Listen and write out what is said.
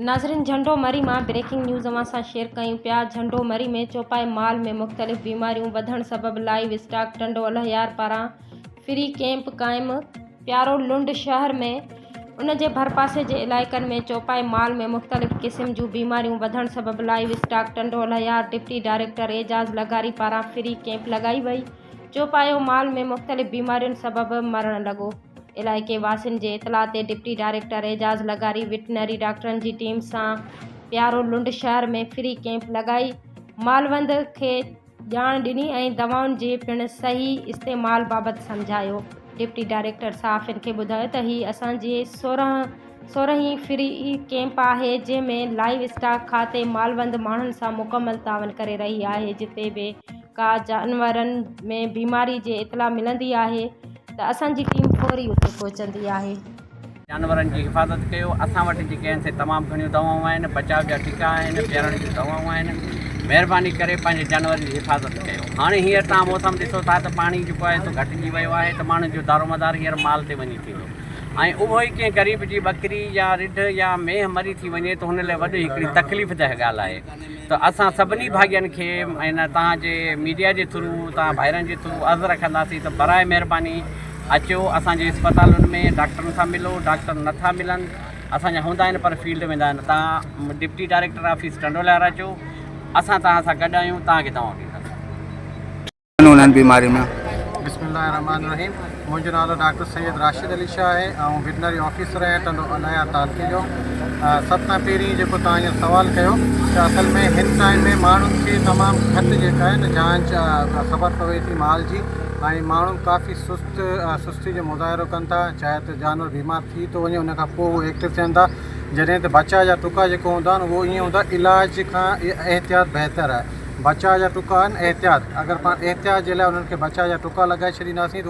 नाज़रीन, झंडो मरी में ब्रेकिंग न्यूज़ अवां सां शेयर कयूं पिया। झंडो मरी में चौपाई माल में मुख़्तलिफ़ बीमारियों वधण सबब लाइव स्टॉक टंडो अल्हयार पारां फ्री कैंप क़ाइम। प्यारो लुंड शहर में उन जे भरपासे जे इलाइक़नि में चौपाई माल में मुख़्तलिफ़ क़िस्म जूं बीमारियों वधण सबब livestock Tando Allahyar deputy director Ejaz Lagari पारां फ्री कैंप लगाई वई। चौपायो माल में मुख़्तलिफ़ बीमारियुनि सबब मरण लॻो। इलाइक़े वासियुनि जे इतला ते डिप्टी डायरेक्टर एजाज़ लगारी वेटनरी डॉक्टरनि जी टीम सां प्यारो लुंड शहर में फ्री कैंप लगाई। मालवंद खे ॼाण ॾिनी ऐं दवाउनि जे पिण सही इस्तेमाल बाबति सम्झायो। डिप्टी डायरेक्टर साफ़िन खे ॿुधायो त हीउ असांजे 16हीं फ्री कैंप आहे, जंहिंमें लाइव स्टॉक खाते मालवंद माण्हुनि सां मुकमल तावन करे रही आहे। जिते बि का जानवरनि में बीमारी जे इतला मिलंदी आहे त असांजी टीम फौरी उते पहुचंदी आहे। जानवरनि जी हिफ़ाज़त कयो। असां वटि जेके आहिनि से तमामु घणियूं दवाऊं आहिनि, बचाव जा टीका आहिनि, पेरण जूं दवाऊं आहिनि। महिरबानी करे पंहिंजे जानवरनि जी हिफ़ाज़त कयो। हाणे हींअर तव्हां मौसम ॾिसो था त पाणी जेको आहे सो घटिजी वियो आहे, त माण्हुनि जो दारोमदार हींअर माल ते वञी थींदो ऐं उहो ई कंहिं ग़रीब जी ॿकरी या रिढ या मेंह मरी थी वञे त हुन लाइ वॾी हिकिड़ी तकलीफ़ जा ॻाल्हि आहे। त असां सभिनी भाॼियुनि खे इन तव्हांजे मीडिया जे थ्रू, तव्हां भाइरनि जे थ्रू अर्ज़ु रखंदासीं त बराए महिरबानी अचो, असांजे अस्पतालुनि में डॉक्टरनि सां मिलो। डॉक्टर नथा मिलनि, असांजा हूंदा आहिनि पर फील्ड वेंदा आहिनि। तव्हां डिप्टी डायरेक्टर ऑफिस टंडोलार अचो, असां तव्हां सां गॾु आहियूं, तव्हांखे दवाऊं ॾींदासीं। उन्हनि बीमारी में बिस्मिल्लाहिर्रहमानिर्रहीम। मुंहिंजो नालो डॉक्टर सैयद राशिद अली शाह आहे ऐं वेटनरी ऑफिसर आहियां टंडो अल्हयार तालुके जो। सभ खां पहिरीं जेको तव्हां हीअं सुवालु कयो त असल में हिन टाइम में माण्हुनि खे तमामु घटि जेका आहे न जांच ख़बर पवे थी माल जी, ऐं माण्हू काफ़ी सुस्ती जो मुज़ाहिरो कनि था। चाहे त जानवर बीमार थी थो वञे, उन खां पोइ उहो एक्टिव थियनि था। जॾहिं त बचा जा टुका जेको हूंदा आहिनि उहो ईअं हूंदा, इलाज खां एहतियात बहितर आहे। बचा जा टुका आहिनि एहतियात, अगरि पाण एहतियात जे लाइ उन्हनि खे बचा जा टुका लॻाए छॾींदासीं त